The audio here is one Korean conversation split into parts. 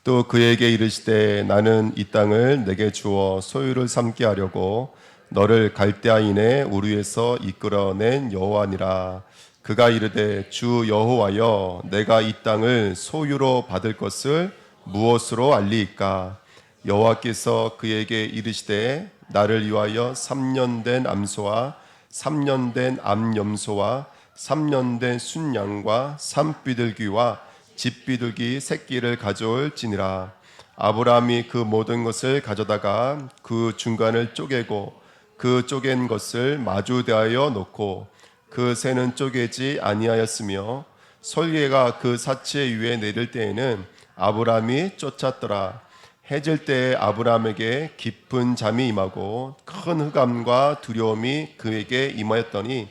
또 그에게 이르시되 나는 이 땅을 내게 주어 소유를 삼게 하려고 너를 갈대아인의 우르에서 이끌어낸 여호와니라. 그가 이르되 주 여호와여 내가 이 땅을 소유로 받을 것을 무엇으로 알리이까? 여호와께서 그에게 이르시되 나를 위하여 3년 된 암소와 3년 된 암염소와 3년 된 순양과 산비둘기와 집비둘기 새끼를 가져올지니라. 아브라함이 그 모든 것을 가져다가 그 중간을 쪼개고 그 쪼갠 것을 마주 대하여 놓고 그 새는 쪼개지 아니하였으며 솔개가 그 사체 위에 내릴 때에는 아브라함이 쫓았더라. 해질 때에 아브라함에게 깊은 잠이 임하고 큰 흑암과 두려움이 그에게 임하였더니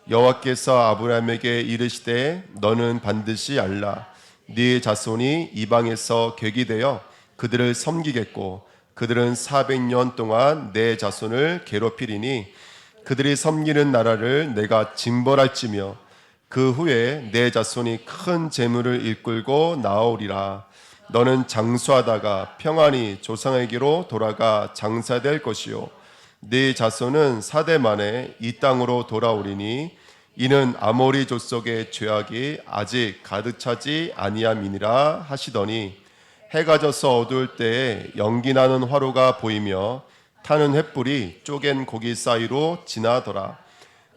여호와께서 아브라함에게 이르시되 너는 반드시 알라. 네 자손이 이방에서 객이 되어 그들을 섬기겠고 그들은 400년 동안 내 자손을 괴롭히리니 그들이 섬기는 나라를 내가 징벌할지며 그 후에 내 자손이 큰 재물을 이끌고 나오리라. 너는 장수하다가 평안히 조상에게로 돌아가 장사될 것이요 네 자손은 4대 만에 이 땅으로 돌아오리니 이는 아모리 족속의 죄악이 아직 가득 차지 아니함이니라 하시더니 해가 져서 어두울 때에 연기나는 화로가 보이며 타는 횃불이 쪼갠 고기 사이로 지나더라.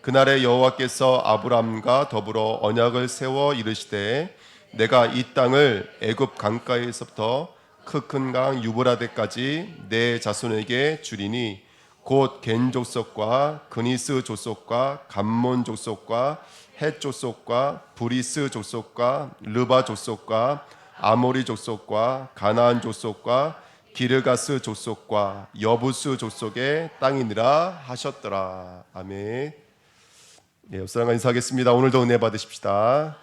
그날에 여호와께서 아브람과 더불어 언약을 세워 이르시되 내가 이 땅을 애굽 강가에서부터 그 큰 강 유브라데까지 내 자손에게 주리니 곧 겐 족속과 그니스 족속과 감몬 족속과 헷 족속과 브리스 족속과 르바 족속과 아모리 족속과 가나안 족속과 기르가스 족속과 여부스 족속의 땅이니라 하셨더라. 아멘. 네, 옆 사람과 인사하겠습니다. 오늘도 은혜 받으십시다.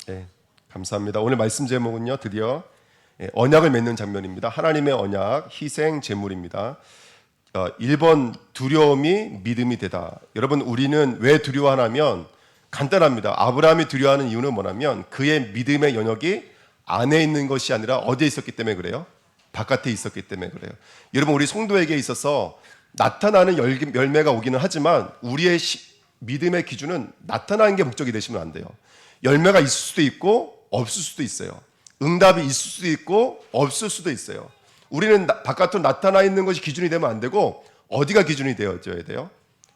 네, 감사합니다. 오늘 말씀 제목은요, 드디어 언약을 맺는 장면입니다. 하나님의 언약, 희생 제물입니다. 1번 두려움이 믿음이 되다. 여러분, 우리는 왜 두려워하냐면 간단합니다. 아브라함이 두려워하는 이유는 뭐냐면 그의 믿음의 영역이 안에 있는 것이 아니라 어디에 있었기 때문에 그래요? 바깥에 있었기 때문에 그래요. 여러분, 우리 성도에게 있어서 나타나는 열매가 오기는 하지만 우리의 믿음의 기준은 나타나는 게 목적이 되시면 안 돼요. 열매가 있을 수도 있고 없을 수도 있어요. 응답이 있을 수도 있고 없을 수도 있어요. 우리는 바깥으로 나타나 있는 것이 기준이 되면 안 되고 어디가 기준이 되어져야 돼요?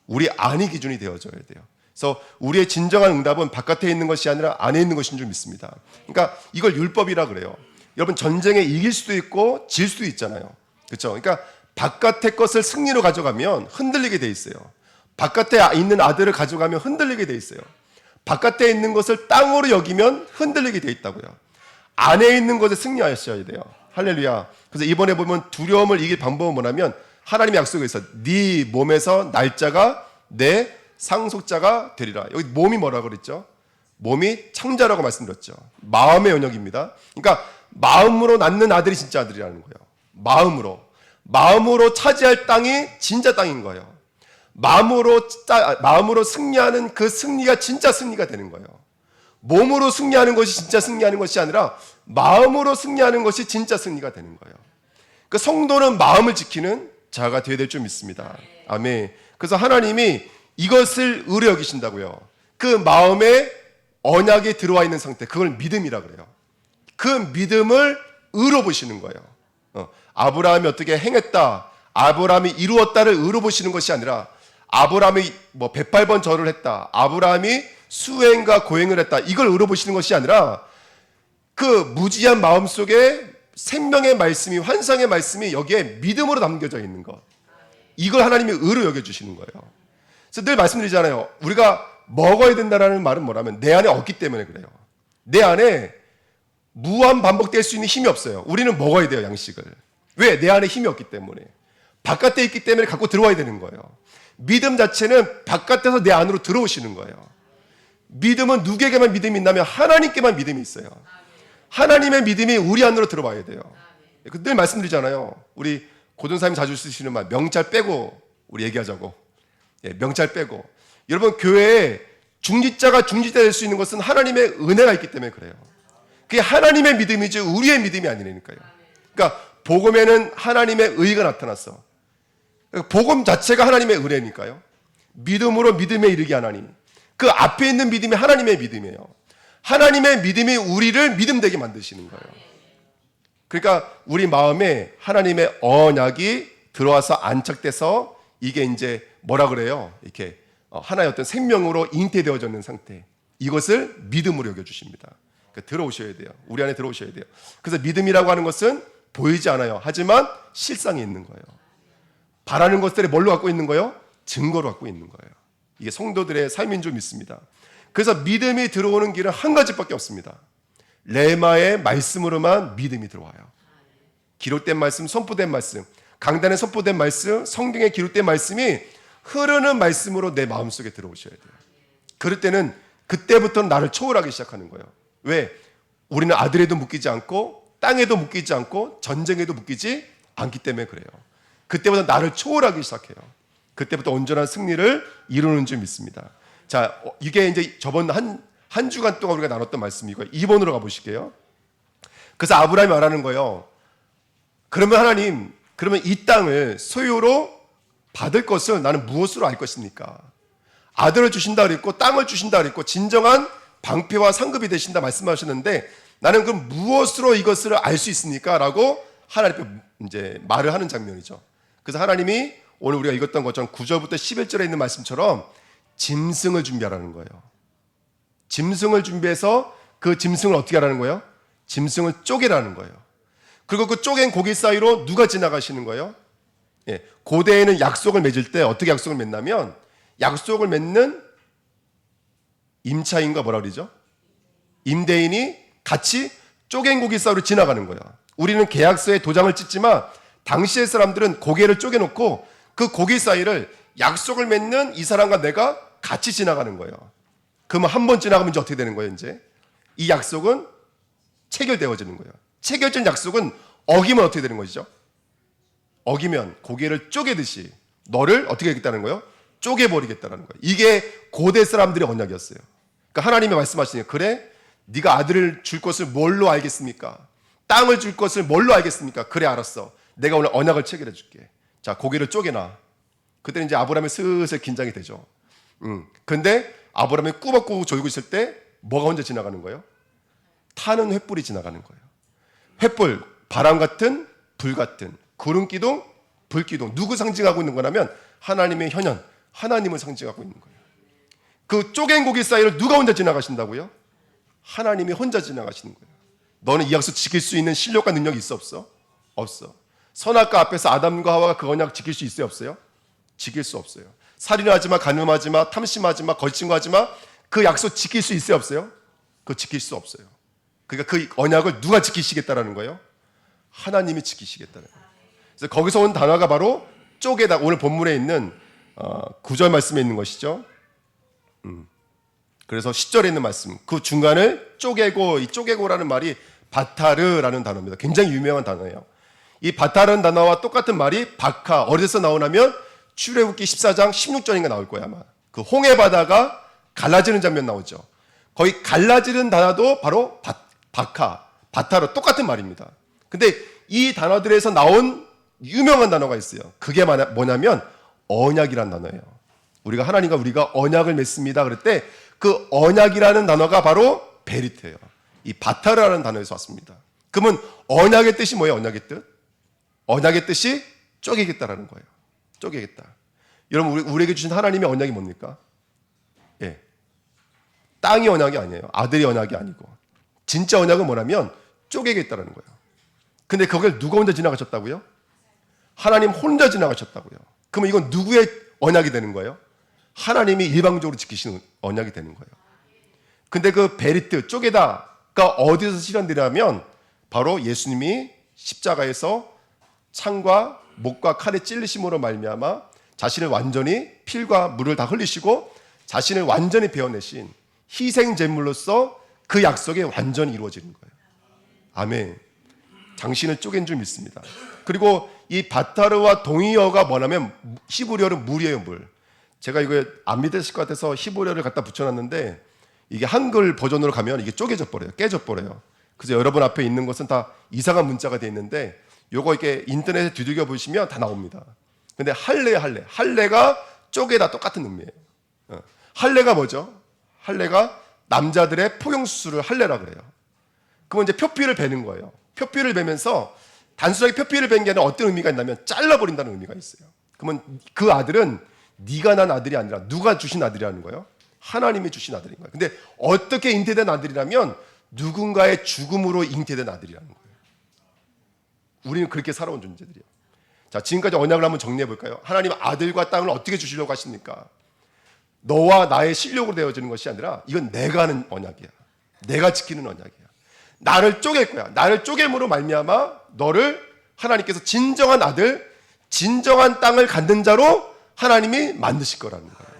우리 안이 기준이 되어져야 돼요. 그래서 우리의 진정한 응답은 바깥에 있는 것이 아니라 안에 있는 것인 줄 믿습니다. 그러니까 이걸 율법이라 그래요. 여러분, 전쟁에 이길 수도 있고 질 수도 있잖아요. 그렇죠? 그러니까 바깥의 것을 승리로 가져가면 흔들리게 돼 있어요. 바깥에 있는 아들을 가져가면 흔들리게 돼 있어요. 바깥에 있는 것을 땅으로 여기면 흔들리게 돼 있다고요. 안에 있는 것에 승리하셔야 돼요. 할렐루야. 그래서 이번에 보면 두려움을 이길 방법은 뭐냐면 하나님의 약속에 있어. 네 몸에서 날짜가 내 상속자가 되리라. 여기 몸이 뭐라고 그랬죠? 몸이 창자라고 말씀드렸죠. 마음의 영역입니다. 그러니까 마음으로 낳는 아들이 진짜 아들이라는 거예요. 마음으로 차지할 땅이 진짜 땅인 거예요. 마음으로 승리하는 그 승리가 진짜 승리가 되는 거예요. 몸으로 승리하는 것이 진짜 승리하는 것이 아니라 마음으로 승리하는 것이 진짜 승리가 되는 거예요. 그 성도는 마음을 지키는 자가 되어야 될 줄 믿습니다. 아멘. 그래서 하나님이 이것을 의로 여기신다고요. 그 마음에 언약이 들어와 있는 상태, 그걸 믿음이라 그래요. 그 믿음을 의로 보시는 거예요. 아브라함이 어떻게 행했다, 아브라함이 이루었다를 의로 보시는 것이 아니라 아브라함이 108번 절을 했다, 아브라함이 수행과 고행을 했다, 이걸 의로 보시는 것이 아니라 그 무지한 마음속에 생명의 말씀이, 환상의 말씀이 여기에 믿음으로 담겨져 있는 것, 이걸 하나님이 의로 여겨주시는 거예요. 그래서 늘 말씀드리잖아요. 우리가 먹어야 된다는 말은 뭐냐면 내 안에 없기 때문에 그래요. 내 안에 무한 반복될 수 있는 힘이 없어요. 우리는 먹어야 돼요, 양식을. 왜? 내 안에 힘이 없기 때문에. 바깥에 있기 때문에 갖고 들어와야 되는 거예요. 믿음 자체는 바깥에서 내 안으로 들어오시는 거예요. 믿음은 누구에게만 믿음이 있냐면 하나님께만 믿음이 있어요. 하나님의 믿음이 우리 안으로 들어와야 돼요. 늘 말씀드리잖아요. 우리 고전사님이 자주 쓰시는 말, 명찰 빼고 우리 얘기하자고. 명찰 빼고. 여러분, 교회에 중직자가 중직자 될 수 있는 것은 하나님의 은혜가 있기 때문에 그래요. 그게 하나님의 믿음이지 우리의 믿음이 아니라니까요. 그러니까 복음에는 하나님의 의가 나타났어. 복음 자체가 하나님의 의례니까요. 믿음으로 믿음에 이르게 하나님. 그 앞에 있는 믿음이 하나님의 믿음이에요. 하나님의 믿음이 우리를 믿음되게 만드시는 거예요. 그러니까 우리 마음에 하나님의 언약이 들어와서 안착돼서 이게 이제 뭐라 그래요? 이렇게 하나의 어떤 생명으로 잉태되어졌는 상태. 이것을 믿음으로 여겨주십니다. 그러니까 들어오셔야 돼요. 우리 안에 들어오셔야 돼요. 그래서 믿음이라고 하는 것은 보이지 않아요. 하지만 실상이 있는 거예요. 바라는 것들이 뭘로 갖고 있는 거예요? 증거로 갖고 있는 거예요. 이게 성도들의 삶인 줄 믿습니다. 그래서 믿음이 들어오는 길은 한 가지밖에 없습니다. 레마의 말씀으로만 믿음이 들어와요. 기록된 말씀, 선포된 말씀, 강단에 선포된 말씀, 성경에 기록된 말씀이 흐르는 말씀으로 내 마음속에 들어오셔야 돼요. 그럴 때는 그때부터는 나를 초월하기 시작하는 거예요. 왜? 우리는 아들에도 묶이지 않고 땅에도 묶이지 않고 전쟁에도 묶이지 않기 때문에 그래요. 그때부터 나를 초월하기 시작해요. 그때부터 온전한 승리를 이루는 줄 믿습니다. 자, 이게 이제 저번 한 주간 동안 우리가 나눴던 말씀이고요. 2번으로 가보실게요. 그래서 아브라함이 말하는 거예요. 그러면 하나님, 그러면 이 땅을 소유로 받을 것을 나는 무엇으로 알 것입니까? 아들을 주신다 그랬고 땅을 주신다 그랬고 진정한 방패와 상급이 되신다 말씀하셨는데 나는 그럼 무엇으로 이것을 알 수 있습니까? 라고 하나님께 이제 말을 하는 장면이죠. 그래서 하나님이 오늘 우리가 읽었던 것처럼 9절부터 11절에 있는 말씀처럼 짐승을 준비하라는 거예요. 짐승을 준비해서 그 짐승을 어떻게 하라는 거예요? 짐승을 쪼개라는 거예요. 그리고 그 쪼갠 고기 사이로 누가 지나가시는 거예요? 예, 고대에는 약속을 맺을 때 어떻게 약속을 맺냐면 약속을 맺는 임차인과 뭐라 그러죠? 임대인이 같이 쪼갠 고기 사이로 지나가는 거예요. 우리는 계약서에 도장을 찍지만 당시의 사람들은 고개를 쪼개놓고 그 고기 사이를 약속을 맺는 이 사람과 내가 같이 지나가는 거예요. 그러면 한 번 지나가면 이제 어떻게 되는 거예요? 이제 이 약속은 체결되어지는 거예요. 체결된 약속은 어기면 어떻게 되는 것이죠? 어기면 고개를 쪼개듯이 너를 어떻게 하겠다는 거예요? 쪼개버리겠다는 거예요. 이게 고대 사람들의 언약이었어요. 그러니까 하나님이 말씀하시니 그래? 네가 아들을 줄 것을 뭘로 알겠습니까? 땅을 줄 것을 뭘로 알겠습니까? 그래 알았어. 내가 오늘 언약을 체결해 줄게. 자, 고개를 쪼개놔. 그때는 이제 아브라함이 슬슬 긴장이 되죠. 근데 아브라함이 꾸벅꾸벅 졸고 있을 때 뭐가 혼자 지나가는 거예요? 타는 횃불이 지나가는 거예요. 횃불, 바람 같은, 불 같은, 구름 기둥, 불 기둥. 누구 상징하고 있는 거냐면 하나님의 현현, 하나님을 상징하고 있는 거예요. 그 쪼갠 고기 사이를 누가 혼자 지나가신다고요? 하나님이 혼자 지나가시는 거예요. 너는 이 약속 지킬 수 있는 실력과 능력이 있어 없어? 없어. 선악과 앞에서 아담과 하와가 그 언약 지킬 수 있어요 없어요? 지킬 수 없어요. 살인하지 마, 간음하지 마, 탐심하지 마, 거짓증거하지 마. 그 약속 지킬 수 있어요 없어요? 그거 지킬 수 없어요. 그러니까 그 언약을 누가 지키시겠다라는 거예요? 하나님이 지키시겠다는 거예요. 그래서 거기서 온 단어가 바로 쪼개다. 오늘 본문에 있는 9절 말씀에 있는 것이죠. 그래서 10절에 있는 말씀, 그 중간을 쪼개고, 이 쪼개고라는 말이 바타르라는 단어입니다. 굉장히 유명한 단어예요. 이 바타르는 단어와 똑같은 말이 바카, 어디서 나오냐면 출애굽기 14장 16절인가 나올 거야 아마. 그 홍해 바다가 갈라지는 장면 나오죠. 거의 갈라지는 단어도 바로 바카, 바타르 똑같은 말입니다. 근데 이 단어들에서 나온 유명한 단어가 있어요. 그게 뭐냐면 언약이란 단어예요. 우리가 하나님과 우리가 언약을 맺습니다. 그럴 때 그 언약이라는 단어가 바로 베리트예요. 이 바타르라는 단어에서 왔습니다. 그러면 언약의 뜻이 뭐예요? 언약의 뜻? 언약의 뜻이 쪼개겠다라는 거예요. 쪼개겠다. 여러분 우리에게 주신 하나님의 언약이 뭡니까? 예, 땅이 언약이 아니에요. 아들이 언약이 아니고 진짜 언약은 뭐냐면 쪼개겠다라는 거예요. 근데 그걸 누가 혼자 지나가셨다고요? 하나님 혼자 지나가셨다고요. 그러면 이건 누구의 언약이 되는 거예요? 하나님이 일방적으로 지키시는 언약이 되는 거예요. 근데 그 베리트, 쪼개다가 어디서 실현되냐면 바로 예수님이 십자가에서 창과 목과 칼에 찔리심으로 말미암아 자신을 완전히 필과 물을 다 흘리시고 자신을 완전히 베어내신 희생 제물로서 그 약속이 완전히 이루어지는 거예요. 아멘. 당신을 쪼갠 줄 믿습니다. 그리고 이 바타르와 동의어가 뭐냐면 히브리어는 물이에요, 물. 제가 이거 안 믿으실 것 같아서 히브리어를 갖다 붙여놨는데 이게 한글 버전으로 가면 이게 쪼개져 버려요. 깨져 버려요. 그래서 여러분 앞에 있는 것은 다 이상한 문자가 되어 있는데 요거 이렇게 인터넷에 뒤적여 보시면 다 나옵니다. 근데 할례가 쪼개다 똑같은 의미예요. 할례가 뭐죠? 할례가 남자들의 포용수술을 할례라 그래요. 그러면 이제 표피를 베는 거예요. 표피를 베면서 단순하게 표피를 벤 게 아니라 어떤 의미가 있냐면 잘라버린다는 의미가 있어요. 그러면 그 아들은 네가 난 아들이 아니라 누가 주신 아들이라는 거예요? 하나님이 주신 아들인 거예요. 근데 어떻게 잉태된 아들이라면 누군가의 죽음으로 잉태된 아들이라는 거예요. 우리는 그렇게 살아온 존재들이에요. 자, 지금까지 언약을 한번 정리해 볼까요? 하나님 아들과 땅을 어떻게 주시려고 하십니까? 너와 나의 실력으로 되어지는 것이 아니라 이건 내가 하는 언약이야. 내가 지키는 언약이야. 나를 쪼갤 거야. 나를 쪼개므로 말미암아 너를 하나님께서 진정한 아들, 진정한 땅을 갖는 자로 하나님이 만드실 거라는 거예요.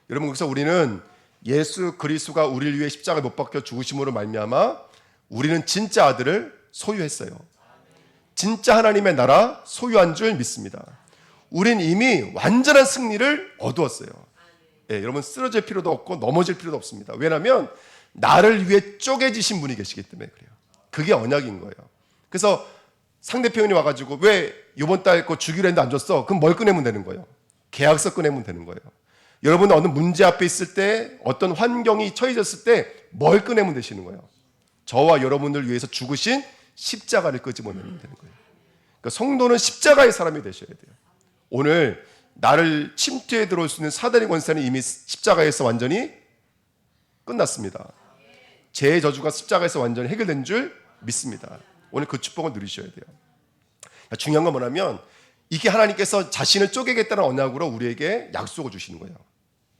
여러분, 그래서 우리는 예수 그리스도가 우리를 위해 십자가에 못 박혀 죽으심으로 말미암아 우리는 진짜 아들을 소유했어요. 진짜 하나님의 나라 소유한 줄 믿습니다. 우린 이미 완전한 승리를 얻었어요. 예, 여러분 쓰러질 필요도 없고 넘어질 필요도 없습니다. 왜냐하면 나를 위해 쪼개지신 분이 계시기 때문에 그래요. 그게 언약인 거예요. 그래서 상대편이 와가지고 왜 이번 달 거 주기로 했는데 안 줬어? 그럼 뭘 꺼내면 되는 거예요? 계약서 꺼내면 되는 거예요. 여러분은 어느 문제 앞에 있을 때 어떤 환경이 처해졌을 때 뭘 꺼내면 되시는 거예요? 저와 여러분을 위해서 죽으신 십자가를 끄집어내면 되는 거예요. 그러니까 성도는 십자가의 사람이 되셔야 돼요. 오늘 나를 침투해 들어올 수 있는 사단의 권세는 이미 십자가에서 완전히 끝났습니다. 제 저주가 십자가에서 완전히 해결된 줄 믿습니다. 오늘 그 축복을 누리셔야 돼요. 중요한 건 뭐냐면 이게 하나님께서 자신을 쪼개겠다는 언약으로 우리에게 약속을 주시는 거예요.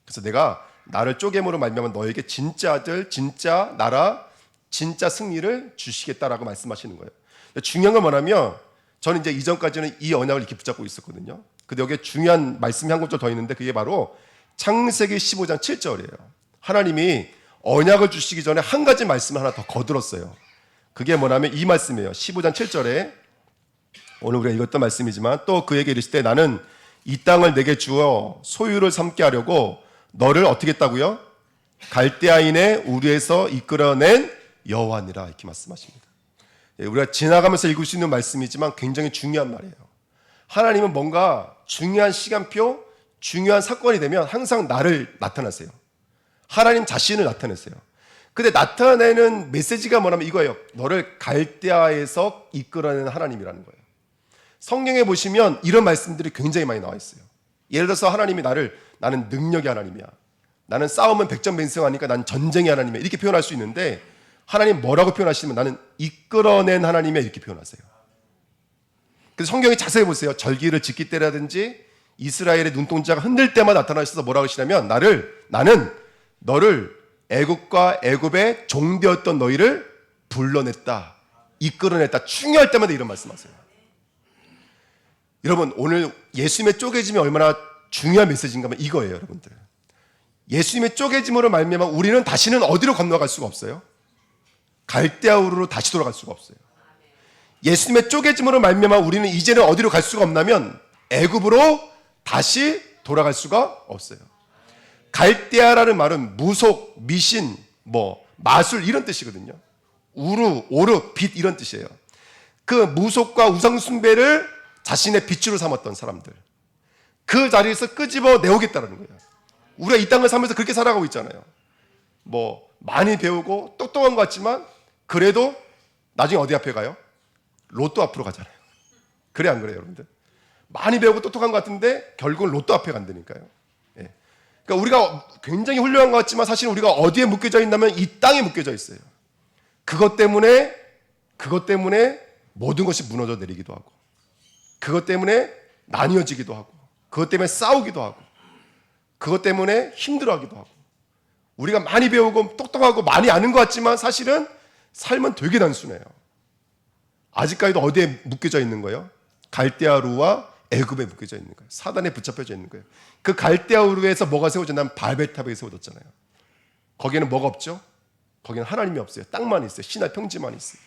그래서 내가 나를 쪼개므로 말미암아 너에게 진짜 아들, 진짜 나라, 진짜 승리를 주시겠다라고 말씀하시는 거예요. 중요한 건 뭐냐면 저는 이제 이전까지는 이 언약을 이렇게 붙잡고 있었거든요. 근데 여기에 중요한 말씀이 한 구절 더 있는데 그게 바로 창세기 15장 7절이에요. 하나님이 언약을 주시기 전에 한 가지 말씀을 하나 더 거들었어요. 그게 뭐냐면 이 말씀이에요. 15장 7절에 오늘 우리가 읽었던 말씀이지만 또 그에게 이르시되 나는 이 땅을 내게 주어 소유를 삼게 하려고 너를 어떻게 했다고요? 갈대아인의 우리에서 이끌어낸 여호와니라 이렇게 말씀하십니다. 우리가 지나가면서 읽을 수 있는 말씀이지만 굉장히 중요한 말이에요. 하나님은 뭔가 중요한 시간표, 중요한 사건이 되면 항상 나를 나타나세요. 하나님 자신을 나타내세요. 근데 나타내는 메시지가 뭐냐면 이거예요. 너를 갈대아에서 이끌어내는 하나님이라는 거예요. 성경에 보시면 이런 말씀들이 굉장히 많이 나와 있어요. 예를 들어서 하나님이 나는 능력의 하나님이야. 나는 싸우면 백전백승하니까 난 전쟁의 하나님이야. 이렇게 표현할 수 있는데 하나님 뭐라고 표현하시면 나는 이끌어낸 하나님이야 이렇게 표현하세요. 그래서 성경에 자세히 보세요. 절기를 지킬 때라든지 이스라엘의 눈동자가 흔들 때마다 나타나셔서 뭐라고 하시냐면 나는 너를 애국과 애굽의 종되었던 너희를 불러냈다, 이끌어냈다. 중요할 때마다 이런 말씀하세요. 여러분 오늘 예수님의 쪼개짐이 얼마나 중요한 메시지인가 하면 이거예요. 여러분들 예수님의 쪼개짐으로 말미암아 우리는 다시는 어디로 건너갈 수가 없어요? 갈대아우르로 다시 돌아갈 수가 없어요. 예수님의 쪼개짐으로 말미암아 우리는 이제는 어디로 갈 수가 없냐면 애굽으로 다시 돌아갈 수가 없어요. 갈대아라는 말은 무속, 미신, 마술 이런 뜻이거든요. 오르, 빛 이런 뜻이에요. 그 무속과 우상 숭배를 자신의 빛으로 삼았던 사람들, 그 자리에서 끄집어 내오겠다는 거예요. 우리가 이 땅을 살면서 그렇게 살아가고 있잖아요. 많이 배우고 똑똑한 것 같지만 그래도 나중에 어디 앞에 가요? 로또 앞으로 가잖아요. 그래 안 그래요, 여러분들? 많이 배우고 똑똑한 것 같은데 결국은 로또 앞에 간다니까요. 예. 그러니까 우리가 굉장히 훌륭한 것 같지만 사실 우리가 어디에 묶여져 있냐면 이 땅에 묶여져 있어요. 그것 때문에 모든 것이 무너져 내리기도 하고, 그것 때문에 나뉘어지기도 하고, 그것 때문에 싸우기도 하고, 그것 때문에 힘들어하기도 하고. 우리가 많이 배우고 똑똑하고 많이 아는 것 같지만 사실은 삶은 되게 단순해요. 아직까지도 어디에 묶여져 있는 거예요? 갈대아루와 애굽에 묶여져 있는 거예요. 사단에 붙잡혀져 있는 거예요. 그 갈대아루에서 뭐가 세워졌냐면 바벨탑에 세워졌잖아요. 거기에는 뭐가 없죠? 거기는 하나님이 없어요. 땅만 있어요. 신의 평지만 있어요.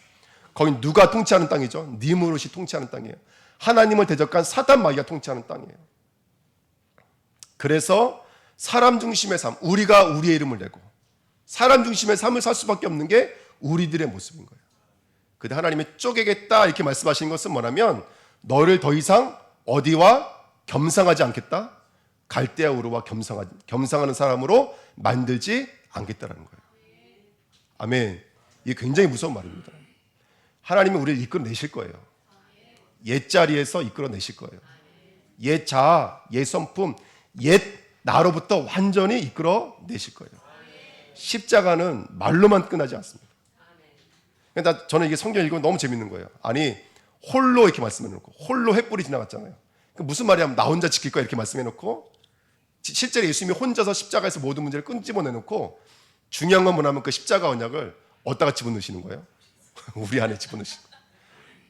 거긴 누가 통치하는 땅이죠? 니무롯이 통치하는 땅이에요. 하나님을 대적한 사단 마귀가 통치하는 땅이에요. 그래서 사람 중심의 삶, 우리가 우리의 이름을 내고 사람 중심의 삶을 살 수밖에 없는 게 우리들의 모습인 거예요. 근데 하나님이 쪼개겠다 이렇게 말씀하시는 것은 뭐냐면 너를 더 이상 어디와 겸상하지 않겠다. 갈대아 우르와 겸상하는 사람으로 만들지 않겠다라는 거예요. 아멘. 이게 굉장히 무서운 말입니다. 하나님이 우리를 이끌어내실 거예요. 옛 자리에서 이끌어내실 거예요. 옛 자아, 옛 성품, 옛 나로부터 완전히 이끌어내실 거예요. 십자가는 말로만 끝나지 않습니다. 그러니까 저는 이게 성경 읽으면 너무 재밌는 거예요. 아니 홀로 이렇게 말씀해놓고 홀로 횃불이 지나갔잖아요. 무슨 말이냐면 나 혼자 지킬 거야 이렇게 말씀해놓고 실제로 예수님이 혼자서 십자가에서 모든 문제를 끄집어내놓고 중요한 건 뭐냐면 그 십자가 언약을 어디다가 집어넣으시는 거예요? 우리 안에 집어넣으시는 거예요.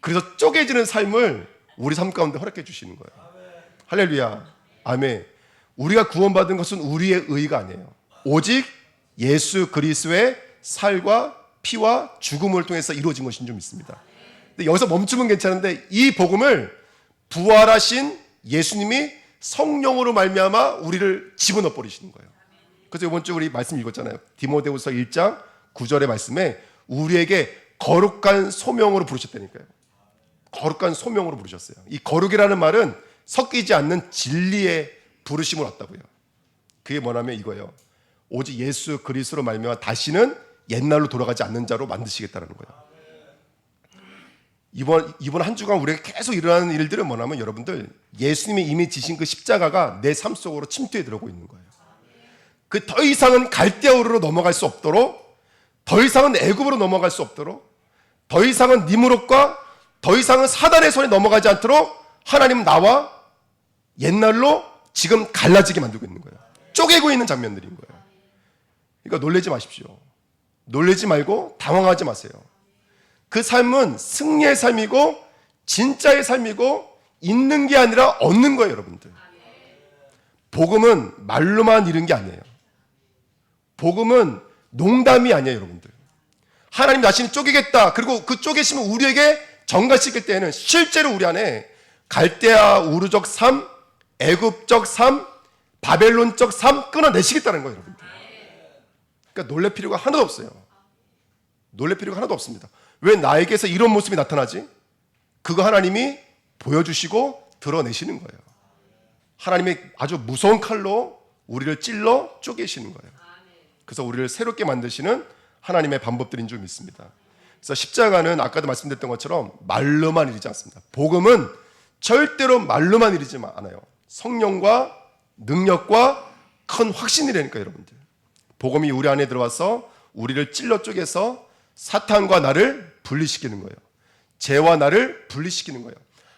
그래서 쪼개지는 삶을 우리 삶 가운데 허락해 주시는 거예요. 할렐루야. 아멘. 우리가 구원받은 것은 우리의 의가 아니에요. 오직 예수 그리스도의 살과 피와 죽음을 통해서 이루어진 것인 줄 믿습니다. 근데 여기서 멈추면 괜찮은데 이 복음을 부활하신 예수님이 성령으로 말미암아 우리를 집어넣어 버리시는 거예요. 그래서 이번 주 우리 말씀 읽었잖아요. 디모데후서 1장 9절의 말씀에 우리에게 거룩한 소명으로 부르셨다니까요. 거룩한 소명으로 부르셨어요. 이 거룩이라는 말은 섞이지 않는 진리의 부르심을 얻다고요. 그게 뭐냐면 이거예요. 오직 예수 그리스도로 말미암아 다시는 옛날로 돌아가지 않는 자로 만드시겠다는 거예요. 이번 한 주간 우리가 계속 일어나는 일들은 뭐냐면 여러분들 예수님이 이미 지신 그 십자가가 내 삶 속으로 침투해 들어오고 있는 거예요. 그 더 이상은 갈대아우르로 넘어갈 수 없도록, 더 이상은 애굽으로 넘어갈 수 없도록, 더 이상은 니무롯과 더 이상은 사단의 손에 넘어가지 않도록 하나님은 나와 옛날로 지금 갈라지게 만들고 있는 거예요. 쪼개고 있는 장면들인 거예요. 그러니까 놀라지 마십시오. 놀라지 말고 당황하지 마세요. 그 삶은 승리의 삶이고 진짜의 삶이고 있는 게 아니라 얻는 거예요, 여러분들. 복음은 말로만 이룬 게 아니에요. 복음은 농담이 아니에요, 여러분들. 하나님 자신이 쪼개겠다. 그리고 그 쪼개심을 우리에게 전가시킬 때에는 실제로 우리 안에 갈대아 우르적 삶, 애굽적 삶, 바벨론적 삶 끊어내시겠다는 거예요, 여러분들. 그러니까 놀랄 필요가 하나도 없어요. 놀랄 필요가 하나도 없습니다. 왜 나에게서 이런 모습이 나타나지? 그거 하나님이 보여주시고 드러내시는 거예요. 하나님이 아주 무서운 칼로 우리를 찔러 쪼개시는 거예요. 그래서 우리를 새롭게 만드시는 하나님의 방법들인 줄 믿습니다. 그래서 십자가는 아까도 말씀드렸던 것처럼 말로만 이르지 않습니다. 복음은 절대로 말로만 이르지 않아요. 성령과 능력과 큰 확신이라니까 여러분들. 복음이 우리 안에 들어와서 우리를 찔러 쪼개서 사탄과 나를 분리시키는 거예요. 죄와 나를 분리시키는 거예요.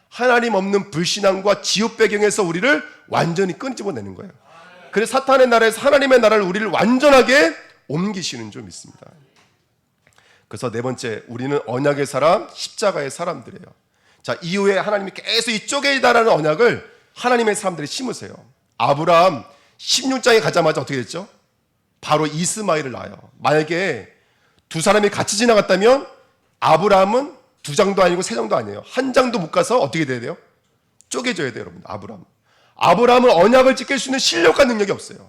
하나님 없는 불신앙과 지옥 배경에서 우리를 완전히 끄집어내는 거예요. 그래서 사탄의 나라에서 하나님의 나라를 우리를 완전하게 옮기시는 줄 믿습니다. 그래서 네 번째, 우리는 언약의 사람, 십자가의 사람들이에요. 자, 이후에 하나님이 계속 이 쪼개다라는 언약을 하나님의 사람들이 심으세요. 아브라함 16장에 가자마자 어떻게 됐죠? 바로 이스마엘을 낳아요. 만약에 두 사람이 같이 지나갔다면 아브라함은 두 장도 아니고 세 장도 아니에요. 한 장도 못 가서 어떻게 돼야 돼요? 쪼개져야 돼요, 여러분. 아브라함은 언약을 지킬 수 있는 실력과 능력이 없어요.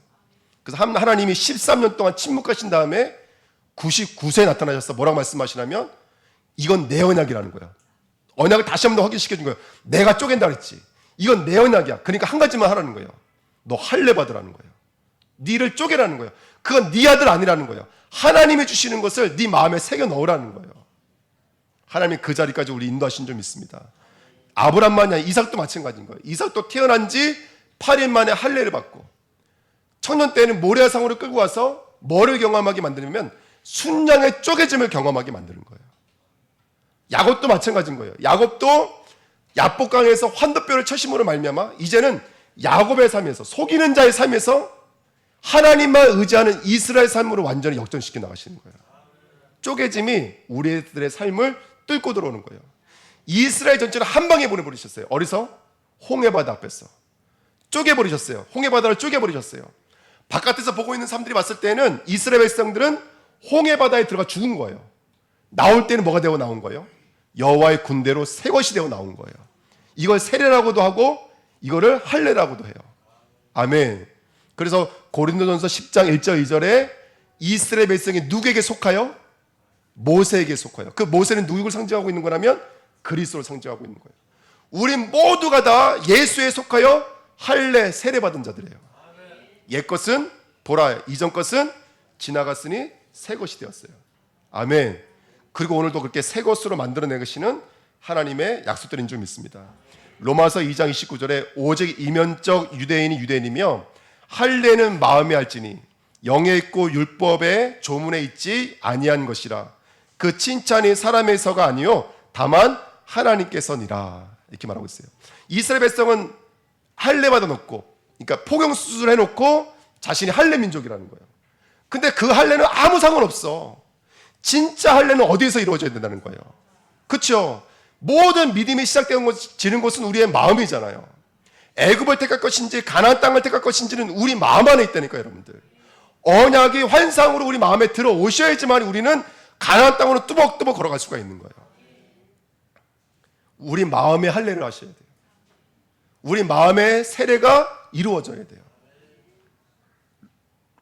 그래서 하나님이 13년 동안 침묵하신 다음에 99세에 나타나셔서 뭐라고 말씀하시냐면 이건 내 언약이라는 거야. 언약을 다시 한번 더 확인시켜 준 거예요. 내가 쪼갠다 그랬지. 이건 내 언약이야. 그러니까 한 가지만 하라는 거예요. 너 할례 받으라는 거예요. 니를 쪼개라는 거예요. 그건 네 아들 아니라는 거예요. 하나님이 주시는 것을 네 마음에 새겨 넣으라는 거예요. 하나님이 그 자리까지 우리 인도하신 줄 믿습니다. 아브람만이 아니라 이삭도 마찬가지인 거예요. 이삭도 태어난 지 8일 만에 할례를 받고 청년 때는 모레아상으로 끌고 와서 뭐를 경험하게 만드냐면 순양의 쪼개짐을 경험하게 만드는 거예요. 야곱도 마찬가지인 거예요. 야곱도 야복강에서 환도뼈를 쳐심으로 말미암아 이제는 야곱의 삶에서 속이는 자의 삶에서 하나님만 의지하는 이스라엘 삶으로 완전히 역전시켜 나가시는 거예요. 쪼개짐이 우리들의 삶을 뚫고 들어오는 거예요. 이스라엘 전체를 한 방에 보내버리셨어요. 어디서? 홍해바다 앞에서 쪼개버리셨어요. 홍해바다를 쪼개버리셨어요. 바깥에서 보고 있는 사람들이 봤을 때는 이스라엘 백성들은 홍해바다에 들어가 죽은 거예요. 나올 때는 뭐가 되어 나온 거예요? 여호와의 군대로 새 것이 되어 나온 거예요. 이걸 세례라고도 하고 이거를 할례라고도 해요. 아멘. 그래서 고린도전서 10장 1절 2절에 이스라엘 백성이 누구에게 속하여? 모세에게 속하여. 그 모세는 누구를 상징하고 있는 거냐면 그리스도를 상징하고 있는 거예요. 우린 모두가 다 예수에 속하여 할례 세례받은 자들이에요. 옛 것은 보라, 이전 것은 지나갔으니 새 것이 되었어요. 아멘. 그리고 오늘도 그렇게 새 것으로 만들어내시는 하나님의 약속들인 줄 믿습니다. 로마서 2장 29절에 오직 이면적 유대인이 유대인이며 할례는 마음에 할지니 영에 있고 율법의 조문에 있지 아니한 것이라. 그 칭찬이 사람에서가 아니요 다만 하나님께서니라. 이렇게 말하고 있어요. 이스라엘 백성은 할례 받아놓고, 그러니까 포경 수술을 해놓고 자신이 할례 민족이라는 거예요. 근데 그 할례는 아무 상관없어. 진짜 할례는 어디에서 이루어져야 된다는 거예요. 그렇죠? 모든 믿음이 시작되는 것은 우리의 마음이잖아요. 애굽을 택할 것인지 가나안 땅을 택할 것인지는 우리 마음 안에 있다니까요, 여러분들. 언약이 환상으로 우리 마음에 들어오셔야지만 우리는 가나안 땅으로 뚜벅뚜벅 걸어갈 수가 있는 거예요. 우리 마음에 할례를 하셔야 돼요. 우리 마음의 세례가 이루어져야 돼요.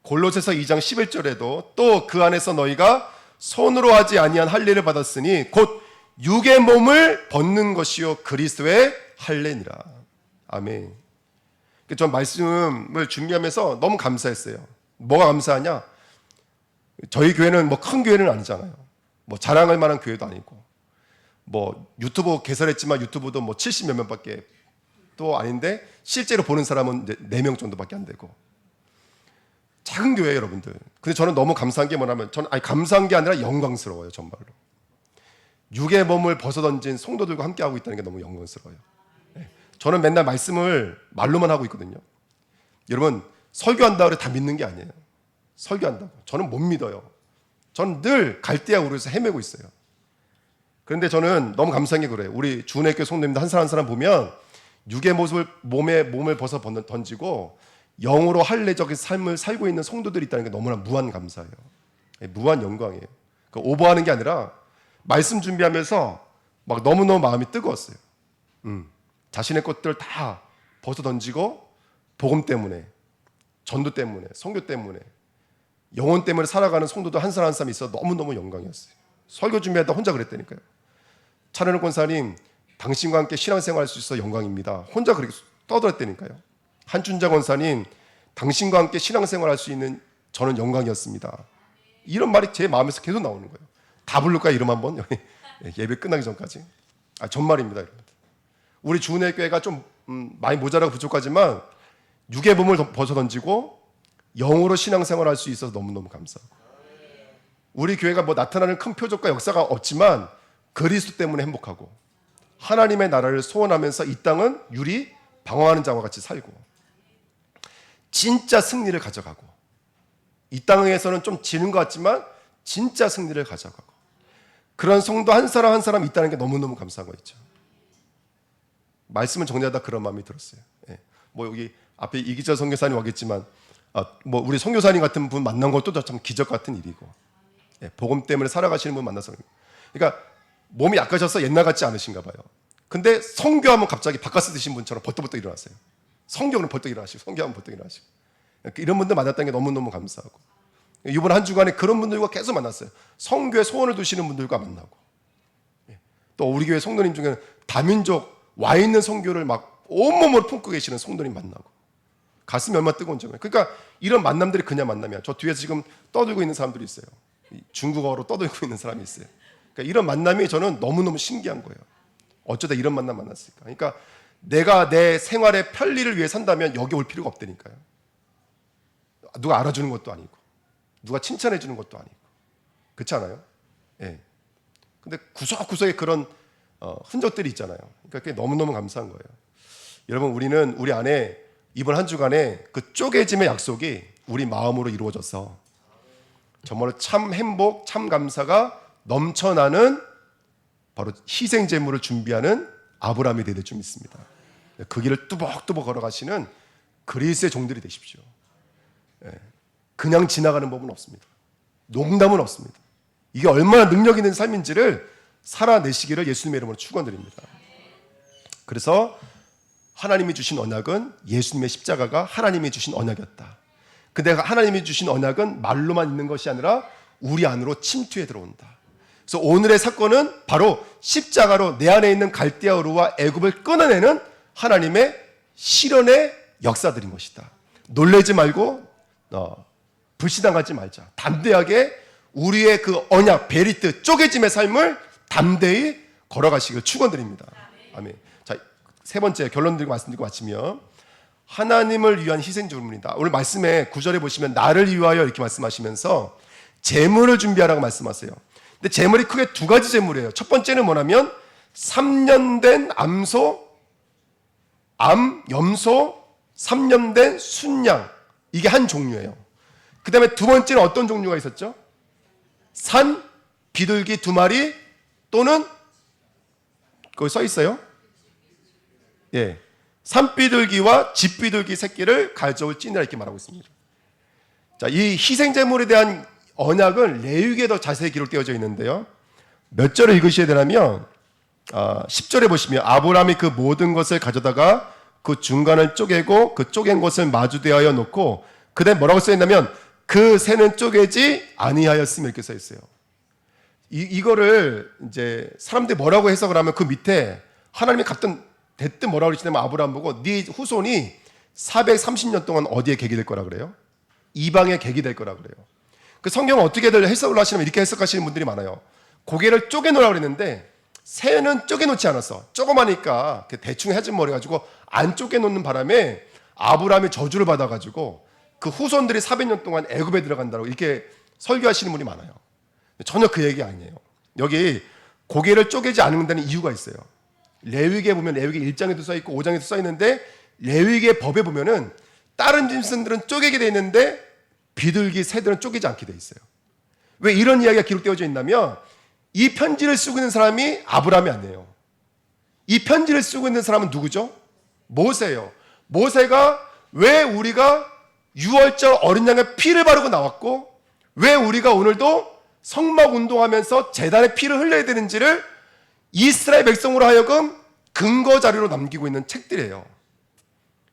골로새서 2장 11절에도 또 그 안에서 너희가 손으로 하지 아니한 할례를 받았으니 곧 육의 몸을 벗는 것이요 그리스도의 할례니라. 아멘. 전 말씀을 준비하면서 너무 감사했어요. 뭐가 감사하냐? 저희 교회는 뭐 큰 교회는 아니잖아요. 뭐 자랑할 만한 교회도 아니고, 뭐 유튜브 개설했지만 유튜브도 뭐 70몇 명밖에 또 아닌데 실제로 보는 사람은 이제 4명 정도밖에 안 되고, 작은 교회 여러분들. 근데 저는 너무 감사한 게 뭐냐면, 저는 감사한 게 아니라 영광스러워요, 정말로. 육의 몸을 벗어던진 성도들과 함께하고 있다는 게 너무 영광스러워요. 저는 맨날 말씀을 말로만 하고 있거든요. 여러분, 설교한다고 해서 다 믿는 게 아니에요. 설교한다고. 저는 못 믿어요. 저는 늘 갈대아 우르에서 헤매고 있어요. 그런데 저는 너무 감사한 게 그래요. 우리 주은혜교회 성도님들 한 사람 한 사람 보면 육의 모습을 몸을 벗어 던지고 영으로 할례적인 삶을 살고 있는 성도들이 있다는 게 너무나 무한 감사해요. 무한 영광이에요. 그러니까 오버하는 게 아니라 말씀 준비하면서 막 너무너무 마음이 뜨거웠어요. 자신의 것들을 다 벗어 던지고 복음 때문에, 전도 때문에, 선교 때문에, 영혼 때문에 살아가는 성도들 한 사람 한 사람 있어 너무너무 영광이었어요. 설교 준비하다 혼자 그랬다니까요. 차례는 권사님, 당신과 함께 신앙생활 할 수 있어 영광입니다. 혼자 그렇게 떠들었다니까요. 한춘자 권사님, 당신과 함께 신앙생활 할 수 있는 저는 영광이었습니다. 이런 말이 제 마음에서 계속 나오는 거예요. 다 부를까요? 이름 한번? 예배 끝나기 전까지. 정말입니다, 여러분. 우리 주은혜 교회가 좀 많이 모자라고 부족하지만 육의 몸을 벗어 던지고 영으로 신앙생활 할 수 있어서 너무너무 감사하고, 우리 교회가 뭐 나타나는 큰 표적과 역사가 없지만 그리스도 때문에 행복하고 하나님의 나라를 소원하면서 이 땅은 유리 방황하는 자와 같이 살고 진짜 승리를 가져가고, 이 땅에서는 좀 지는 것 같지만 진짜 승리를 가져가고, 그런 성도 한 사람 한 사람 있다는 게 너무너무 감사한 거 있죠. 말씀을 정리하다 그런 마음이 들었어요. 뭐 여기 앞에 이기철 선교사님 와겠지만, 뭐 우리 선교사님 같은 분 만난 것도 참 기적 같은 일이고, 복음 때문에 살아가시는 분 만나서, 그러니까 몸이 약하셔서 옛날 같지 않으신가 봐요. 근데 선교하면 갑자기 바카스 드신 분처럼 벌떡벌떡 일어났어요. 선교는 벌떡 일어나시고, 선교하면 벌떡 일어나시고, 이런 분들 만났다는 게 너무너무 감사하고, 이번 한 주간에 그런 분들과 계속 만났어요. 선교에 소원을 두시는 분들과 만나고, 또 우리 교회 성도님 중에는 다민족 와 있는 선교를 막 온몸으로 품고 계시는 성도님 만나고, 가슴이 얼마나 뜨거운지. 그러니까 이런 만남들이 그냥 만남이야. 저 뒤에서 지금 떠들고 있는 사람들이 있어요. 중국어로 떠들고 있는 사람이 있어요. 그러니까 이런 만남이 저는 너무너무 신기한 거예요. 어쩌다 이런 만남 만났을까. 그러니까 내가 내 생활의 편리를 위해 산다면 여기 올 필요가 없다니까요. 누가 알아주는 것도 아니고, 누가 칭찬해 주는 것도 아니고, 그렇지 않아요? 예. 근데 구석구석에 그런 흔적들이 있잖아요. 그러니까 그게 너무너무 감사한 거예요. 여러분, 우리는 우리 안에 이번 한 주간에 그 쪼개짐의 약속이 우리 마음으로 이루어져서 정말로 참 행복, 참 감사가 넘쳐나는 바로 희생 제물을 준비하는 아브라함이 되될 줄 믿습니다. 그 길을 뚜벅뚜벅 걸어가시는 그리스의 종들이 되십시오. 그냥 지나가는 법은 없습니다. 농담은 없습니다. 이게 얼마나 능력 있는 삶인지를 살아내시기를 예수님의 이름으로 축원드립니다. 그래서 하나님이 주신 언약은 예수님의 십자가가 하나님이 주신 언약이었다. 근데 하나님이 주신 언약은 말로만 있는 것이 아니라 우리 안으로 침투해 들어온다. 그래서 오늘의 사건은 바로 십자가로 내 안에 있는 갈대아 우르와 애굽을 끊어내는 하나님의 실현의 역사들인 것이다. 놀라지 말고 불신당하지 말자. 담대하게 우리의 그 언약, 베리트, 쪼개짐의 삶을 담대히 걸어가시길 축원드립니다. 아멘. 자, 세 번째 결론 드리고 말씀드리고 마치면 하나님을 위한 희생제물입니다. 오늘 말씀에 9절에 보시면 나를 위하여 이렇게 말씀하시면서 제물을 준비하라고 말씀하세요. 근데 제물이 크게 두 가지 제물이에요. 첫 번째는 뭐냐면 3년 된 염소 3년 된 순양, 이게 한 종류예요. 그 다음에 두 번째는 어떤 종류가 있었죠? 산 비둘기 2마리 또는 거기 써 있어요? 예, 산비둘기와 집비둘기 새끼를 가져올 찌니라 이렇게 말하고 있습니다. 자, 이 희생제물에 대한 언약은 레위기에 더 자세히 기록되어져 있는데요. 몇 절을 읽으셔야 되냐면 10절에 보시면 아브라함이 그 모든 것을 가져다가 그 중간을 쪼개고 그 쪼갠 것을 마주대하여 놓고 그 다음에 뭐라고 써있냐면 그 새는 쪼개지 아니하였으며 이렇게 써있어요. 이거를 이제 사람들이 뭐라고 해석을 하면 그 밑에 하나님이 대뜸 뭐라고 그러시냐면 아브라함 보고 네 후손이 430년 동안 어디에 객이 될 거라 그래요? 이방에 객이 될 거라 그래요. 그 성경을 어떻게들 해석을 하시냐면 이렇게 해석하시는 분들이 많아요. 고개를 쪼개놓으라고 그랬는데 새는 쪼개놓지 않았어. 조그마니까 대충 해진 머리 가지고 안 쪼개놓는 바람에 아브라함이 저주를 받아가지고 그 후손들이 400년 동안 애굽에 들어간다고 이렇게 설교하시는 분이 많아요. 전혀 그 얘기 아니에요. 여기 고개를 쪼개지 않는다는 이유가 있어요. 레위기에 보면 레위기 1장에도 써있고 5장에도 써있는데 레위기의 법에 보면은 다른 짐승들은 쪼개게 돼 있는데 비둘기, 새들은 쪼개지 않게 돼 있어요. 왜 이런 이야기가 기록되어져 있냐면 이 편지를 쓰고 있는 사람이 아브라함이 아니에요. 이 편지를 쓰고 있는 사람은 누구죠? 모세예요. 모세가 왜 우리가 유월절 어린 양의 피를 바르고 나왔고 왜 우리가 오늘도 성막 운동하면서 제단의 피를 흘려야 되는지를 이스라엘 백성으로 하여금 근거 자료로 남기고 있는 책들이에요.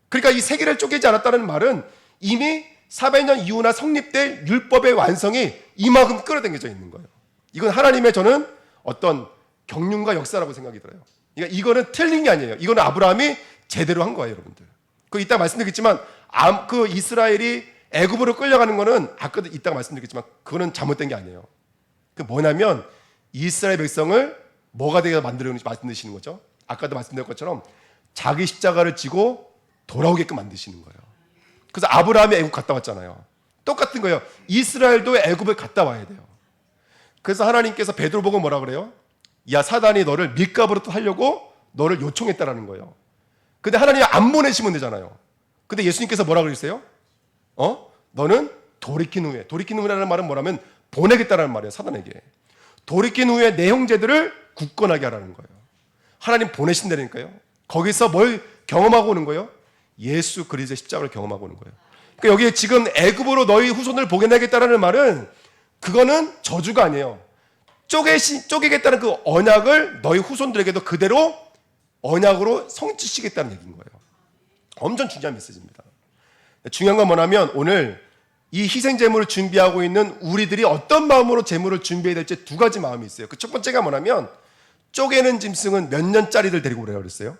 그러니까 이 세계를 쪼개지 않았다는 말은 이미 400년 이후나 성립될 율법의 완성이 이만큼 끌어당겨져 있는 거예요. 이건 하나님의 저는 어떤 경륜과 역사라고 생각이 들어요. 그러니까 이거는 틀린 게 아니에요. 이거는 아브라함이 제대로 한 거예요, 여러분들. 그 이따 말씀드리겠지만 그 이스라엘이 애굽으로 끌려가는 거는 아까도 이따가 말씀드리겠지만 그거는 잘못된 게 아니에요. 그 뭐냐면 이스라엘 백성을 뭐가 되게 만들었는지 말씀드리시는 거죠. 아까도 말씀드린 것처럼 자기 십자가를 지고 돌아오게끔 만드시는 거예요. 그래서 아브라함이 애굽 갔다 왔잖아요. 똑같은 거예요. 이스라엘도 애굽을 갔다 와야 돼요. 그래서 하나님께서 베드로 보고 뭐라 그래요? 야, 사단이 너를 밀가부로 또 하려고 너를 요청했다라는 거예요. 근데 하나님이 안 보내시면 되잖아요. 근데 예수님께서 뭐라 그러세요? 너는 돌이킨 후에라는 말은 뭐라면 보내겠다라는 말이에요. 사단에게. 돌이킨 후에 내 형제들을 굳건하게 하라는 거예요. 하나님 보내신다니까요. 거기서 뭘 경험하고 오는 거예요? 예수 그리스도의 십자가를 경험하고 오는 거예요. 그러니까 여기 지금 애굽으로 너희 후손을 보내겠다라는 말은 그거는 저주가 아니에요. 쪼개겠다는 그 언약을 너희 후손들에게도 그대로 언약으로 성취시겠다는 얘기인 거예요. 엄청 중요한 메시지입니다. 중요한 건 뭐냐면 오늘 이 희생제물을 준비하고 있는 우리들이 어떤 마음으로 제물을 준비해야 될지 두 가지 마음이 있어요. 그 첫 번째가 뭐냐면 쪼개는 짐승은 몇 년짜리들 데리고 오래요 그랬어요?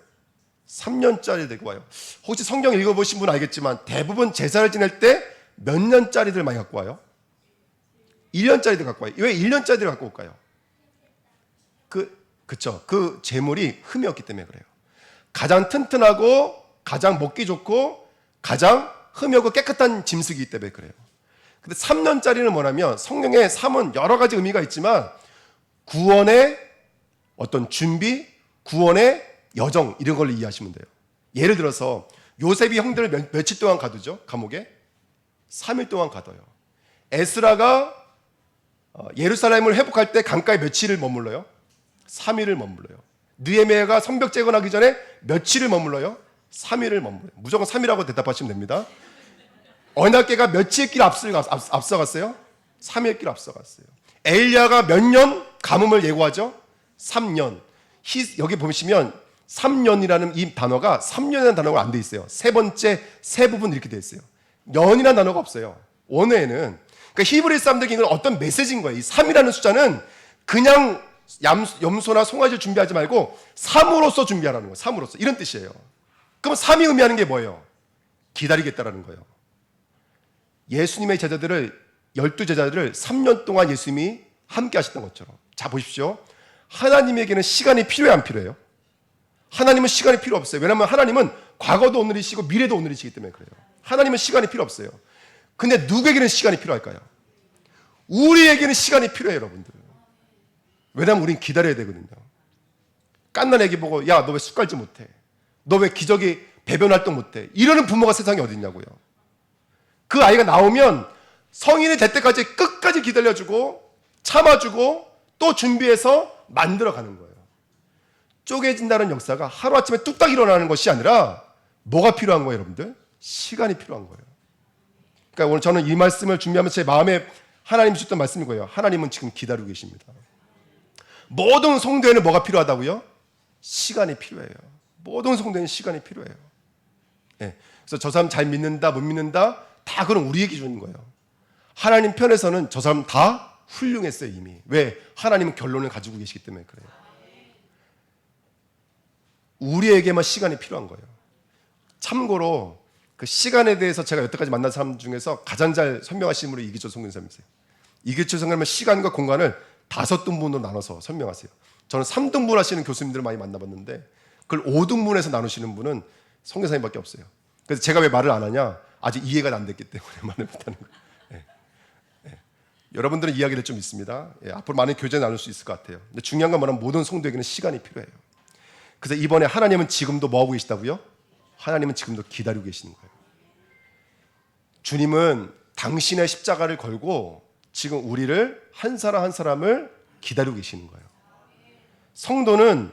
3년짜리 데리고 와요. 혹시 성경 읽어보신 분 알겠지만 대부분 제사를 지낼 때 몇 년짜리들 많이 갖고 와요? 1년짜리들 갖고 와요. 왜 1년짜리들 갖고 올까요? 그쵸. 그 제물이 흠이 없기 때문에 그래요. 가장 튼튼하고 가장 먹기 좋고 가장 흠이 없고 깨끗한 짐승이기 때문에 그래요. 근데 3년짜리는 뭐냐면 성경에 3은 여러 가지 의미가 있지만 구원의 어떤 준비, 구원의 여정 이런 걸로 이해하시면 돼요. 예를 들어서 요셉이 형들을 며칠 동안 가두죠? 감옥에? 3일 동안 가둬요. 에스라가 예루살렘을 회복할 때 강가에 며칠을 머물러요? 3일을 머물러요. 느헤미야가 성벽 재건하기 전에 며칠을 머물러요? 3일을 머물러요. 무조건 3일이라고 대답하시면 됩니다. 언약궤가 며칠 길 앞서갔어요? 3일 길 앞서갔어요. 엘리야가 몇 년 가뭄을 예고하죠? 3년. 여기 보시면 3년이라는 이 단어가 3년이라는 단어가 안 돼 있어요. 세 번째 세 부분 이렇게 돼 있어요. 년이라는 단어가 없어요. 원어에는. 그러니까 히브리 사람들에게 이건 어떤 메시지인 거예요. 이 3이라는 숫자는 그냥 염소나 송아지를 준비하지 말고 삶으로서 준비하라는 거예요. 삶으로서. 이런 뜻이에요. 그럼 삶이 의미하는 게 뭐예요? 기다리겠다라는 거예요. 예수님의 제자들을 12제자들을 3년 동안 예수님이 함께 하셨던 것처럼. 자 보십시오. 하나님에게는 시간이 필요해 안 필요해요? 하나님은 시간이 필요 없어요. 왜냐하면 하나님은 과거도 오늘이시고 미래도 오늘이시기 때문에 그래요. 하나님은 시간이 필요 없어요. 근데 누구에게는 시간이 필요할까요? 우리에게는 시간이 필요해요, 여러분들. 왜냐하면 우린 기다려야 되거든요. 깐난 애기 보고 야, 너 왜 숟 깔지 못해? 너 왜 기저귀 배변 활동 못해? 이러는 부모가 세상에 어디 있냐고요. 그 아이가 나오면 성인이 될 때까지 끝까지 기다려주고 참아주고 또 준비해서 만들어가는 거예요. 쪼개진다는 역사가 하루아침에 뚝딱 일어나는 것이 아니라 뭐가 필요한 거예요, 여러분들? 시간이 필요한 거예요. 그러니까 오늘 저는 이 말씀을 준비하면서 제 마음에 하나님이 주셨던 말씀이고요. 하나님은 지금 기다리고 계십니다. 모든 성도에는 뭐가 필요하다고요? 시간이 필요해요. 모든 성도에는 시간이 필요해요. 네. 그래서 저 사람 잘 믿는다, 못 믿는다, 다 그건 우리의 기준인 거예요. 하나님 편에서는 저 사람 다 훌륭했어요, 이미. 왜? 하나님은 결론을 가지고 계시기 때문에 그래요. 우리에게만 시간이 필요한 거예요. 참고로 그 시간에 대해서 제가 여태까지 만난 사람 중에서 가장 잘 설명하시는 분이 이기철 성교사님이세요. 이기철 성교사님은 시간과 공간을 5등분으로 나눠서 설명하세요. 저는 3등분 하시는 교수님들을 많이 만나봤는데 그걸 5등분해서 나누시는 분은 성교사님밖에 없어요. 그래서 제가 왜 말을 안 하냐? 아직 이해가 안 됐기 때문에 말을 못하는 거예요. 예. 예. 여러분들은 이야기를 좀 있습니다. 예. 앞으로 많은 교제 나눌 수 있을 것 같아요. 근데 중요한 건 뭐냐면 모든 성도에게는 시간이 필요해요. 그래서 이번에 하나님은 지금도 뭐 하고 계시다고요? 하나님은 지금도 기다리고 계시는 거예요. 주님은 당신의 십자가를 걸고 지금 우리를 한 사람 한 사람을 기다리고 계시는 거예요. 성도는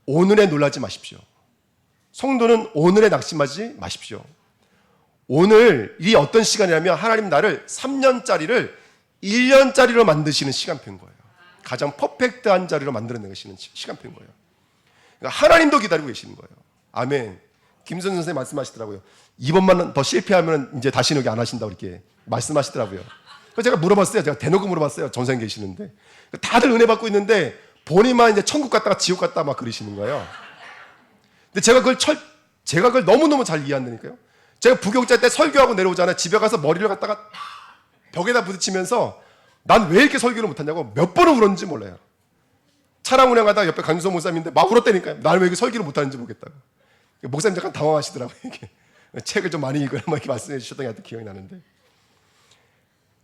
오늘에 놀라지 마십시오. 성도는 오늘에 낙심하지 마십시오. 오늘이 어떤 시간이냐면 하나님 나를 3년짜리를 1년짜리로 만드시는 시간표인 거예요. 가장 퍼펙트한 자리로 만들어내시는 시간표인 거예요. 그러니까 하나님도 기다리고 계시는 거예요. 아멘. 김선 선생님 말씀하시더라고요. 이번만 더 실패하면 이제 다시는 여기 안 하신다고 이렇게 말씀하시더라고요. 그래서 제가 물어봤어요. 제가 대놓고 물어봤어요. 전생 계시는데. 다들 은혜 받고 있는데 본인만 이제 천국 갔다가 지옥 갔다 막 그러시는 거예요. 근데 제가 그걸 너무너무 잘 이해한다니까요. 제가 부교육자 때 설교하고 내려오잖아요. 집에 가서 머리를 갖다가 벽에다 부딪히면서 난 왜 이렇게 설교를 못하냐고 몇 번을 울었는지 몰라요. 차량 운행하다가 옆에 강유서 목사님인데 막 울었다니까요. 나는 왜 이렇게 설교를 못하는지 모르겠다고. 목사님 잠깐 당황하시더라고요. 이게. 책을 좀 많이 읽어야 막 이렇게 말씀해 주셨던 게 하여튼 기억이 나는데.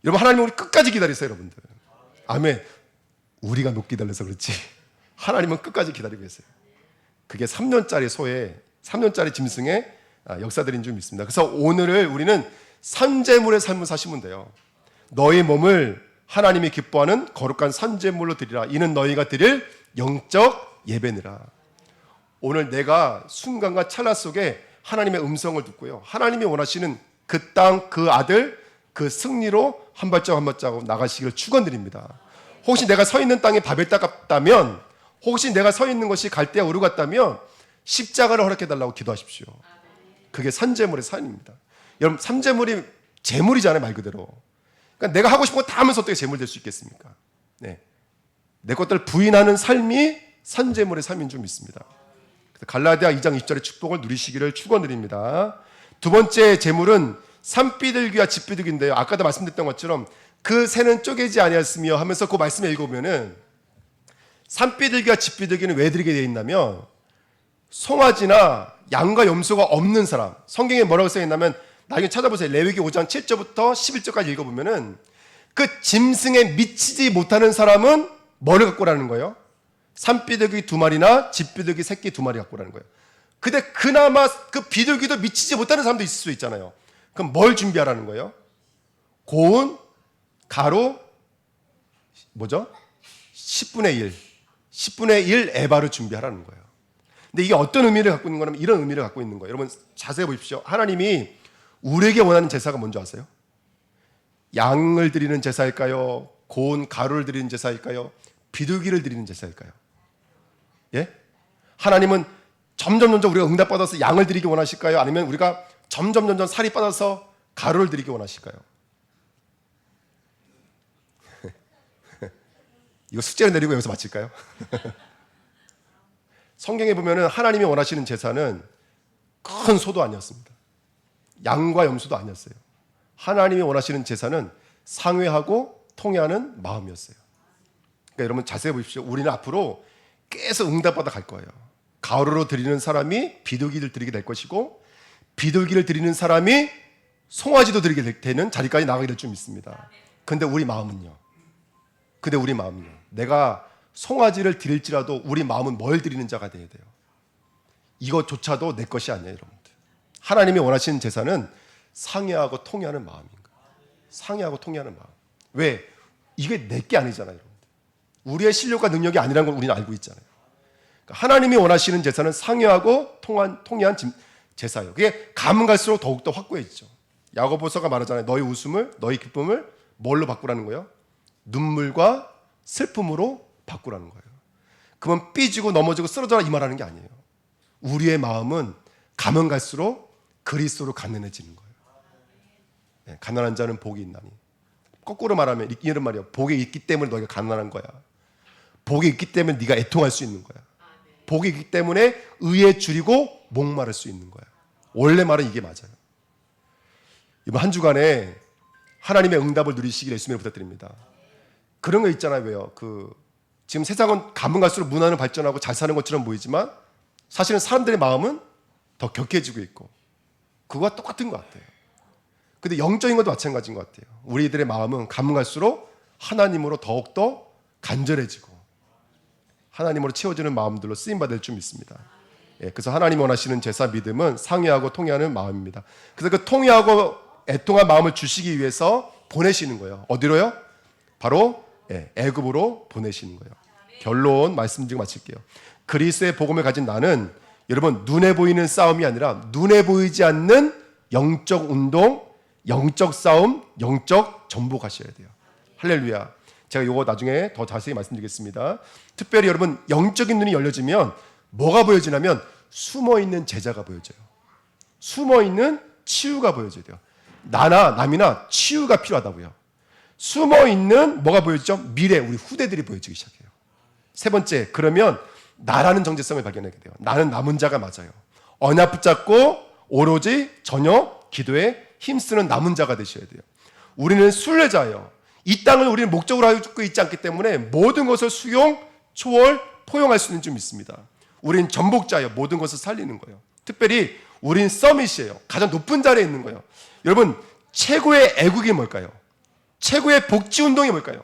여러분, 하나님은 우리 끝까지 기다리세요, 여러분들. 아멘. 우리가 못 기다려서 그렇지. 하나님은 끝까지 기다리고 계세요. 그게 3년짜리 소에 3년짜리 짐승의 역사들인 줄 믿습니다. 그래서 오늘을 우리는 산제물의 삶을 사시면 돼요. 너희 몸을 하나님이 기뻐하는 거룩한 산제물로 드리라. 이는 너희가 드릴 영적 예배니라. 오늘 내가 순간과 찰나 속에 하나님의 음성을 듣고요. 하나님이 원하시는 그 땅, 그 아들, 그 승리로 한 발자국 한 발자국 나가시기를 축원드립니다. 혹시 내가 서 있는 땅이 바벨탑 같다면, 혹시 내가 서 있는 것이 갈대아 우르 같다면 십자가를 허락해달라고 기도하십시오. 그게 산제물의 삶입니다. 여러분, 산제물이 제물이잖아요, 말 그대로. 그러니까 내가 하고 싶은 거 다 하면서 어떻게 제물 될 수 있겠습니까? 네. 내 것들을 부인하는 삶이 산제물의 삶인 줄 믿습니다. 갈라디아 2장 20절의 축복을 누리시기를 축원드립니다. 두 번째 제물은 산비둘기와 집비둘기인데요. 아까도 말씀드렸던 것처럼 그 새는 쪼개지 아니하였으며 하면서 그 말씀을 읽어보면은 산비둘기와 집비둘기는 왜 드리게 되어 있냐면 송아지나 양과 염소가 없는 사람, 성경에 뭐라고 써 있냐면 나중에 찾아보세요. 레위기 5장 7절부터 11절까지 읽어보면은 그 짐승에 미치지 못하는 사람은 뭐를 갖고 오라는 거예요? 산비둘기 2마리나 집비둘기 새끼 2마리 갖고 오라는 거예요. 근데 그나마 그 비둘기도 미치지 못하는 사람도 있을 수 있잖아요. 그럼 뭘 준비하라는 거예요? 고운 가루 뭐죠? 10분의 1 10분의 1 에바를 준비하라는 거예요. 근데 이게 어떤 의미를 갖고 있는 거냐면 이런 의미를 갖고 있는 거예요. 여러분 자세히 보십시오. 하나님이 우리에게 원하는 제사가 뭔지 아세요? 양을 드리는 제사일까요? 고운 가루를 드리는 제사일까요? 비둘기를 드리는 제사일까요? 예? 하나님은 점점 우리가 응답받아서 양을 드리기 원하실까요? 아니면 우리가 점점 살이 빠져서 가루를 드리기 원하실까요? 이거 숙제를 내리고 여기서 마칠까요? 성경에 보면은 하나님이 원하시는 제사는 큰 소도 아니었습니다. 양과 염소도 아니었어요. 하나님이 원하시는 제사는 상회하고 통회하는 마음이었어요. 그러니까 여러분 자세히 보십시오. 우리는 앞으로 계속 응답받아 갈 거예요. 가루로 드리는 사람이 비둘기를 드리게 될 것이고, 비둘기를 드리는 사람이 송아지도 드리게 되는 자리까지 나가게 될 줄 믿습니다. 근데 우리 마음은요? 내가 송아지를 드릴지라도 우리 마음은 뭘 드리는 자가 돼야 돼요. 이것조차도 내 것이 아니에요, 여러분들. 하나님이 원하시는 제사는 상회하고 통회하는 마음인 거예요. 상회하고 통회하는 마음. 왜? 이게 내 게 아니잖아요, 여러분들. 우리의 실력과 능력이 아니라는 걸 우리는 알고 있잖아요. 그러니까 하나님이 원하시는 제사는 상회하고 통회한 제사예요. 그게 가면 갈수록 더욱더 확고해지죠. 야고보서가 말하잖아요. 너희 웃음을, 너희 기쁨을 뭘로 바꾸라는 거예요? 눈물과 슬픔으로 바꾸라는 거예요. 그러면 삐지고 넘어지고 쓰러져라 이 말하는 게 아니에요. 우리의 마음은 가면 갈수록 그리스도로 가난해지는 거예요. 네, 가난한 자는 복이 있나니. 거꾸로 말하면 이런 말이에요. 복이 있기 때문에 너희가 가난한 거야. 복이 있기 때문에 네가 애통할 수 있는 거야. 복이 있기 때문에 의에 줄이고 목마를 수 있는 거야. 원래 말은 이게 맞아요. 이번 한 주간에 하나님의 응답을 누리시길 예수님을 부탁드립니다. 그런 거 있잖아요. 왜요? 지금 세상은 가면 갈수록 문화는 발전하고 잘 사는 것처럼 보이지만 사실은 사람들의 마음은 더 격해지고 있고 그거와 똑같은 것 같아요. 근데 영적인 것도 마찬가지인 것 같아요. 우리들의 마음은 가면 갈수록 하나님으로 더욱더 간절해지고 하나님으로 채워지는 마음들로 쓰임받을 줄 믿습니다. 예, 그래서 하나님이 원하시는 제사 믿음은 상회하고 통회하는 마음입니다. 그래서 그 통회하고 애통한 마음을 주시기 위해서 보내시는 거예요. 어디로요? 바로 애굽으로 보내시는 거예요. 결론 말씀드리고 마칠게요. 그리스도의 복음을 가진 나는 여러분 눈에 보이는 싸움이 아니라 눈에 보이지 않는 영적 운동, 영적 싸움, 영적 전복하셔야 돼요. 할렐루야. 제가 이거 나중에 더 자세히 말씀드리겠습니다. 특별히 여러분 영적인 눈이 열려지면 뭐가 보여지냐면 숨어있는 제자가 보여져요. 숨어있는 치유가 보여져야 돼요. 나나 남이나 치유가 필요하다고요. 숨어있는 뭐가 보여지죠? 미래, 우리 후대들이 보여지기 시작해요. 세 번째, 그러면 나라는 정체성을 발견하게 돼요. 나는 남은 자가 맞아요. 언약 붙잡고 오로지 저녁 기도에 힘쓰는 남은 자가 되셔야 돼요. 우리는 순례자예요. 이 땅을 우리는 목적으로 하고 있지 않기 때문에 모든 것을 수용, 초월, 포용할 수 있는 줄 믿습니다. 우린 전복자예요. 모든 것을 살리는 거예요. 특별히 우린 서밋이에요. 가장 높은 자리에 있는 거예요. 여러분 최고의 애국이 뭘까요? 최고의 복지운동이 뭘까요?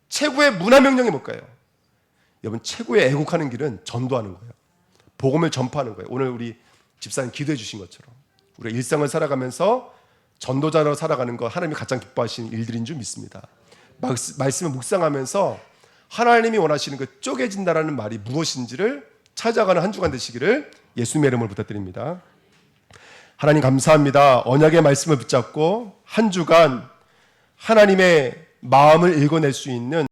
최고의 문화명령이 뭘까요? 여러분 최고의 애국하는 길은 전도하는 거예요. 복음을 전파하는 거예요. 오늘 우리 집사님 기도해 주신 것처럼 우리가 일상을 살아가면서 전도자로 살아가는 거 하나님이 가장 기뻐하시는 일들인 줄 믿습니다. 말씀을 묵상하면서 하나님이 원하시는 그 쪼개진다라는 말이 무엇인지를 찾아가는 한 주간 되시기를 예수님의 이름으로 부탁드립니다. 하나님 감사합니다. 언약의 말씀을 붙잡고 한 주간 하나님의 마음을 읽어낼 수 있는